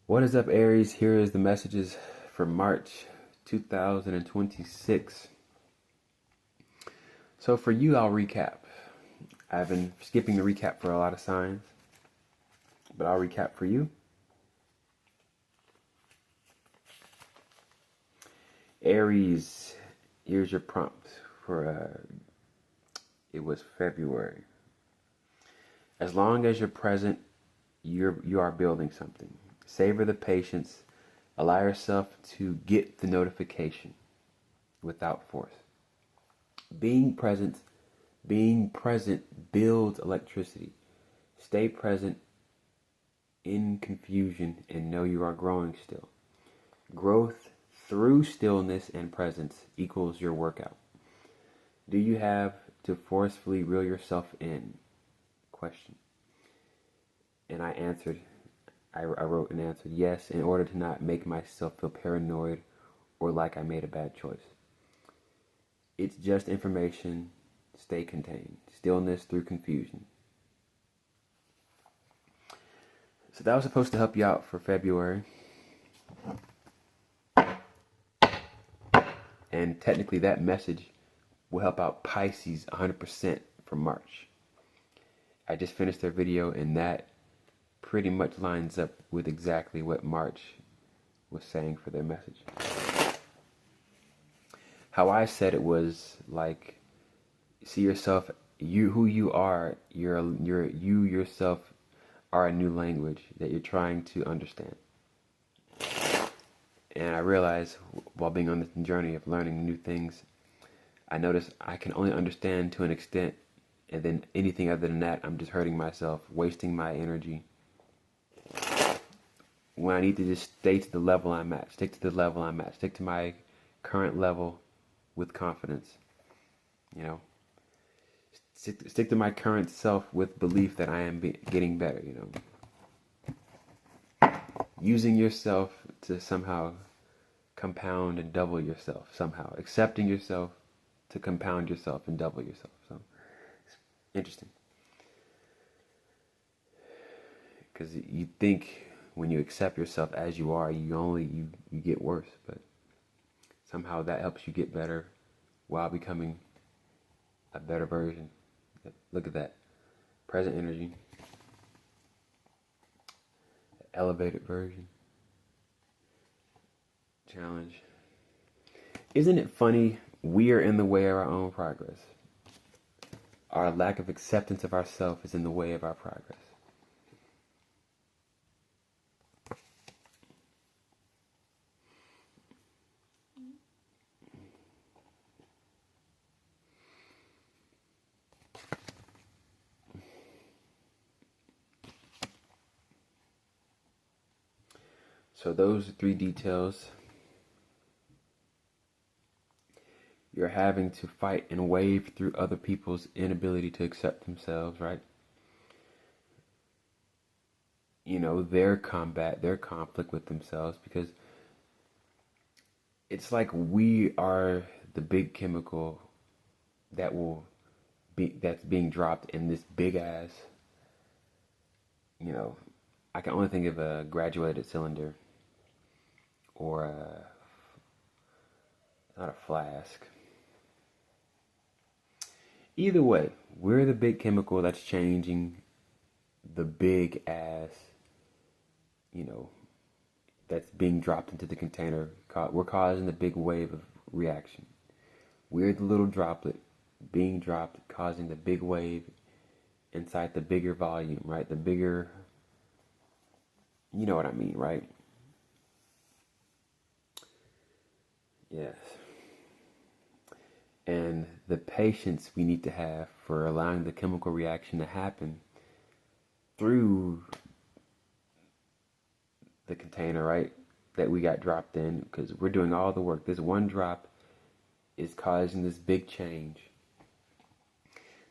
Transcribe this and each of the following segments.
What is up, Aries? Here is the messages for March 2026. So for you, I'll recap. I've been skipping the recap for a lot of signs, but I'll recap for you. Aries, here's your prompt for, it was February. As long as you're present, you are building something. Savor the patience. Allow yourself to get the notification without force. Being present builds electricity. Stay present in confusion and know you are growing still. Growth through stillness and presence equals your workout. Do you have to forcefully reel yourself in? Question. And I wrote and answered yes, in order to not make myself feel paranoid or like I made a bad choice. It's just information. Stay contained. Stillness through confusion. So that was supposed to help you out for February. And technically that message will help out Pisces 100% for March. I just finished their video and that pretty much lines up with exactly what March was saying for their message. How I said it was like, see yourself, who you are, you yourself are a new language that you're trying to understand. And I realized while being on this journey of learning new things, I noticed I can only understand to an extent, and then anything other than that, I'm just hurting myself, wasting my energy. When I need to just stay to the level I'm at, stick to the level I'm at, stick to my current level with confidence, you know. Stick to my current self with belief that I am getting better, you know. Using yourself to somehow compound and double yourself somehow. Accepting yourself to compound yourself and double yourself. So, it's interesting. Because you think when you accept yourself as you are, you get worse. But somehow that helps you get better while becoming a better version. Look at that. Present energy. Elevated version. Challenge. Isn't it funny? We are in the way of our own progress. Our lack of acceptance of ourselves is in the way of our progress. So those are 3 details. You're having to fight and wave through other people's inability to accept themselves, right? You know, their combat, their conflict with themselves, because it's like we are the big chemical that's being dropped in this big ass, you know, I can only think of a graduated cylinder or not a flask. Either way, we're the big chemical that's changing the big ass, you know, that's being dropped into the container. We're causing the big wave of reaction. We're the little droplet being dropped, causing the big wave inside the bigger volume, right? The bigger, you know what I mean, right? Yes. And the patience we need to have for allowing the chemical reaction to happen through the container, right, that we got dropped in, because we're doing all the work. This one drop is causing this big change.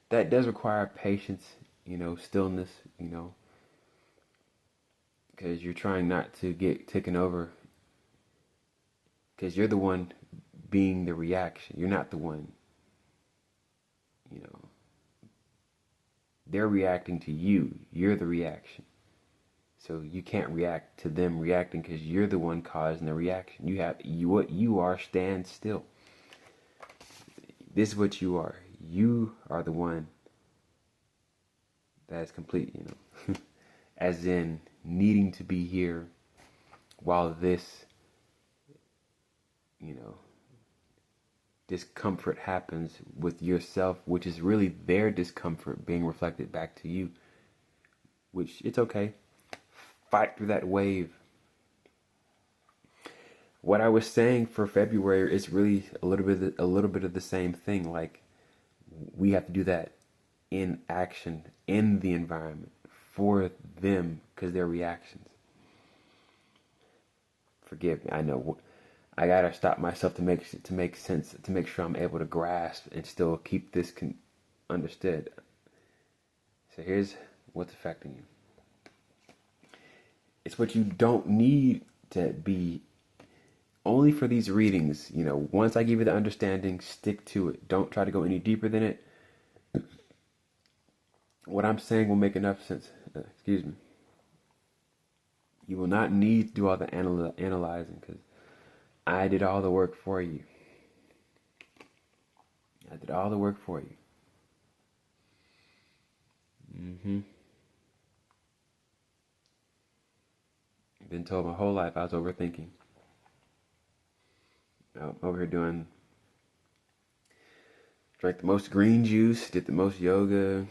That does require patience, you know, stillness, you know, because you're trying not to get taken over, because you're the one being the reaction. You're not the one, you know. They're reacting to you. You're the reaction. So you can't react to them reacting because you're the one causing the reaction. What you are, stand still. This is what you are. You are the one that is complete, as in needing to be here while this, discomfort happens with yourself, which is really their discomfort being reflected back to you, which it's okay. Fight through that wave. What I was saying for February is really a little bit of the same thing. Like, we have to do that in action, in the environment, for them, because their reactions. Forgive me, I know. I gotta stop myself to make sense, to make sure I'm able to grasp and still keep this understood. So here's what's affecting you. It's what you don't need to be. Only for these readings, once I give you the understanding, stick to it. Don't try to go any deeper than it. What I'm saying will make enough sense. Excuse me. You will not need to do all the analyzing because I did all the work for you. I did all the work for you. I've been told my whole life I was overthinking. I'm over here drank the most green juice, did the most yoga,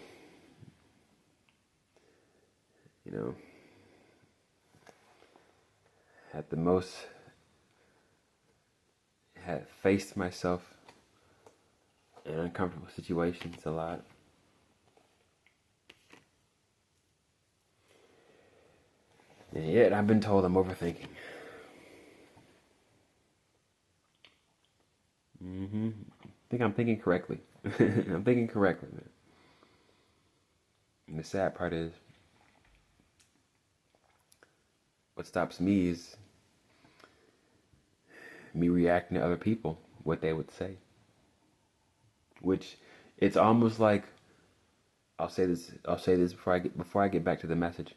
had faced myself in uncomfortable situations a lot. And yet I've been told I'm overthinking. I think I'm thinking correctly. I'm thinking correctly, man. And the sad part is, what stops me is me reacting to other people, what they would say. Which, it's almost like, I'll say this before I get back to the message.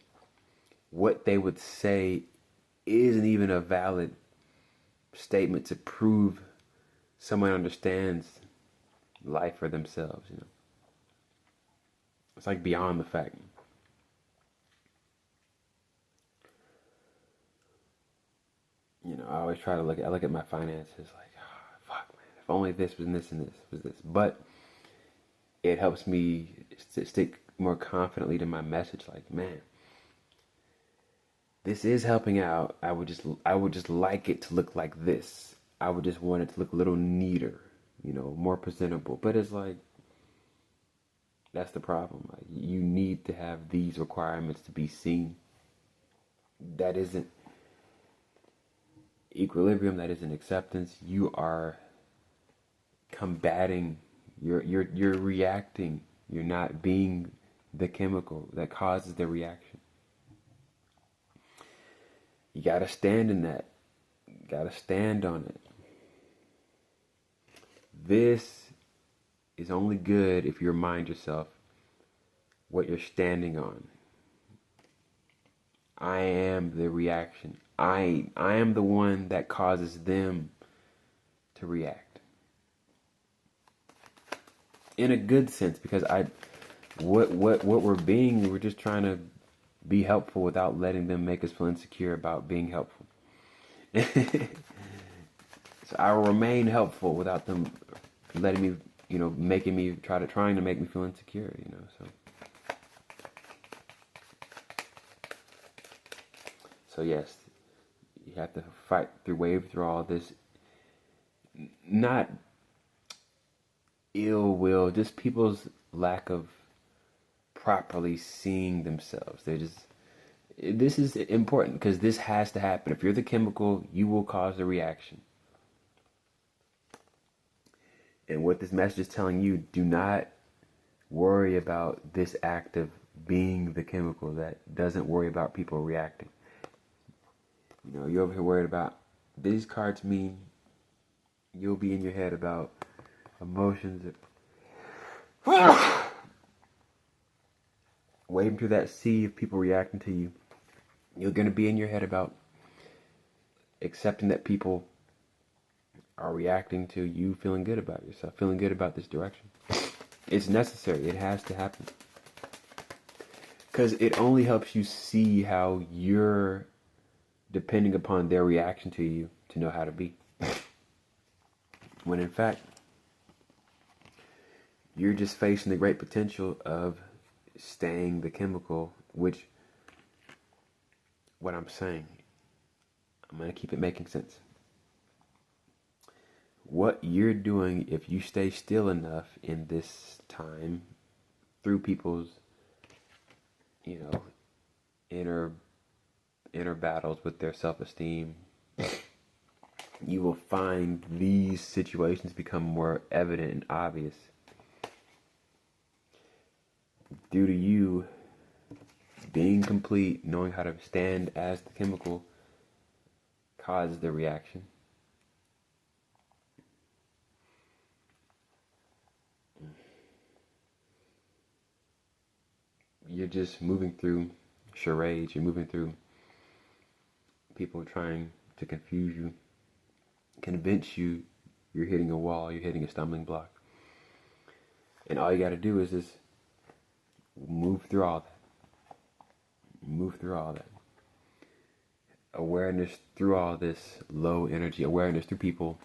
What they would say isn't even a valid statement to prove someone understands life for themselves, It's like beyond the fact. I always try to look at my finances like, fuck, man, if only this was this and this was this. But it helps me stick more confidently to my message, like, man, this is helping out. I would just like it to look like this. I would just want it to look a little neater, more presentable. But it's like, that's the problem. Like, you need to have these requirements to be seen. That isn't equilibrium. That isn't acceptance. You are combating. You're reacting. You're not being the chemical that causes the reaction. You gotta stand in that. You gotta stand on it. This is only good if you remind yourself what you're standing on. I am the reaction. I am the one that causes them to react. In a good sense, because what we're just trying to be helpful without letting them make us feel insecure about being helpful. So I will remain helpful without them letting me, trying to make me feel insecure, So yes, you have to wave through all this. Not ill will, just people's lack of properly seeing themselves. This is important because this has to happen. If you're the chemical, you will cause a reaction. And what this message is telling you, do not worry about this act of being the chemical that doesn't worry about people reacting. You're over here worried about these cards mean. You'll be in your head about emotions. Wading through that sea of people reacting to you. You're going to be in your head about accepting that people are reacting to you feeling good about yourself, feeling good about this direction. It's necessary. It has to happen. Because it only helps you see how you're depending upon their reaction to you to know how to be. When in fact, you're just facing the great potential of staying the chemical, which, what I'm saying, I'm going to keep it making sense. What you're doing, if you stay still enough in this time, through people's, inner battles with their self-esteem, you will find these situations become more evident and obvious due to you being complete, knowing how to stand as the chemical causes the reaction. You're just moving through charades. You're moving through people trying to confuse you, convince you you're hitting a wall, you're hitting a stumbling block. And all you got to do is just move through all that. Move through all that. Awareness through all this low energy, awareness through people.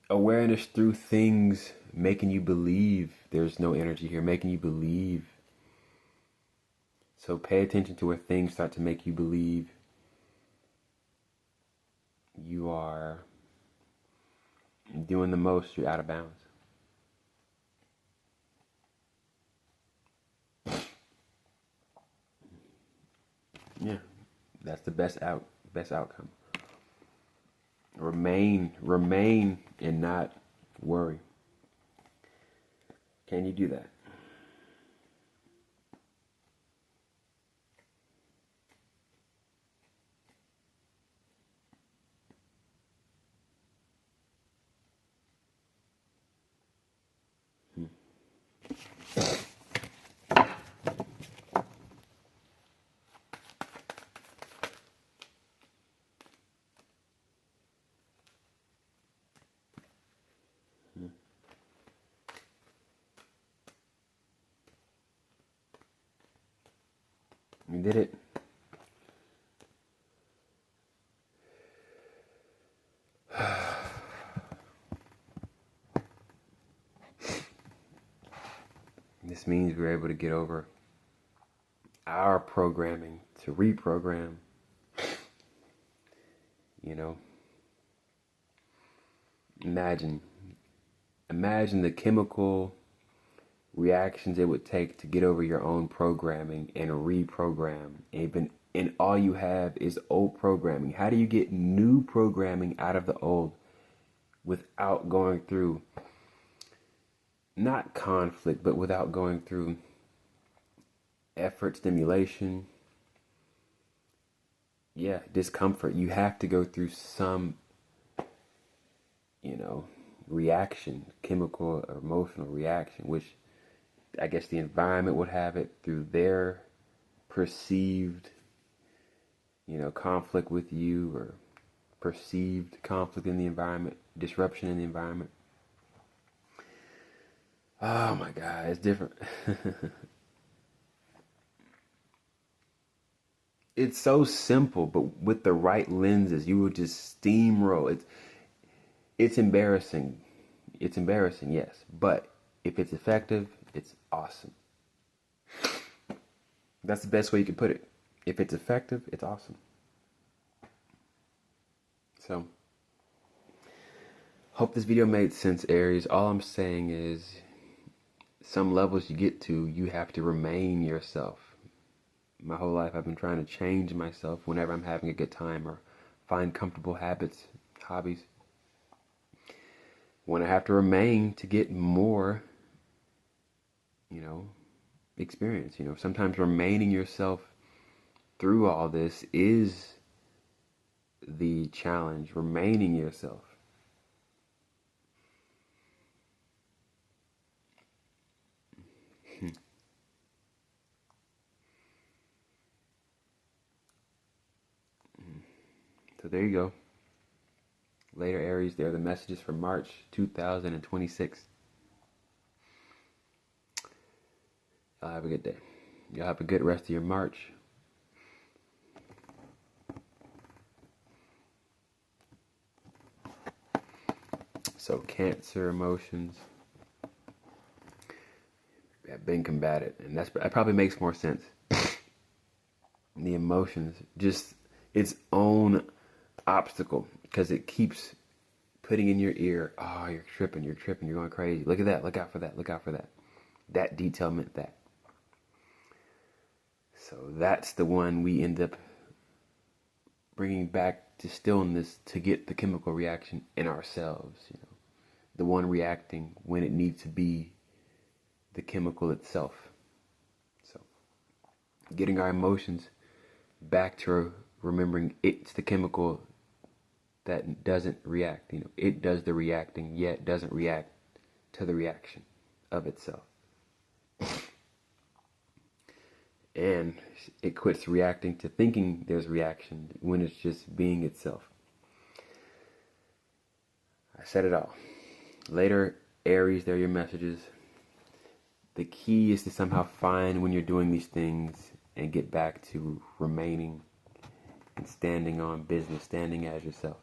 Awareness through things making you believe there's no energy here, making you believe. So pay attention to where things start to make you believe you are doing the most, you're out of bounds. Yeah, that's the best outcome. Remain and not worry. Can you do that? You did it. This means we're able to get over our programming to reprogram. Imagine the chemical reactions it would take to get over your own programming and reprogram. And all you have is old programming. How do you get new programming out of the old without going through, not conflict, but without going through effort, stimulation, discomfort? You have to go through some, reaction, chemical or emotional reaction, which I guess the environment would have it through their perceived, conflict with you, or perceived conflict in the environment, disruption in the environment. Oh my God, it's different. It's so simple, but with the right lenses, you will just steamroll. It's embarrassing. It's embarrassing, yes. But if it's effective, it's awesome. That's the best way you can put it. If it's effective, it's awesome. So, hope this video made sense, Aries. All I'm saying is, some levels you get to, you have to remain yourself. My whole life I've been trying to change myself whenever I'm having a good time or find comfortable habits, hobbies. When I have to remain to get more, experience. Sometimes remaining yourself through all this is the challenge. Remaining yourself. So there you go. Later, Aries, they're the messages for March 2026. Y'all have a good day. Y'all have a good rest of your March. So Cancer emotions have been combated, and that probably makes more sense. The emotions, just its own obstacle, because it keeps putting in your ear, oh, you're tripping, you're going crazy. Look at that, look out for that, look out for that. That detail meant that. So that's the one we end up bringing back to stillness to get the chemical reaction in ourselves, you know. The one reacting when it needs to be the chemical itself. So getting our emotions back to remembering it's the chemical that doesn't react. You know, it does the reacting, yet doesn't react to the reaction of itself. And it quits reacting to thinking there's reaction when it's just being itself. I said it all. Later, Aries, they're your messages. The key is to somehow find when you're doing these things and get back to remaining and standing on business, standing as yourself.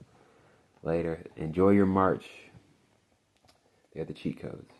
Later, enjoy your March. They're the cheat codes.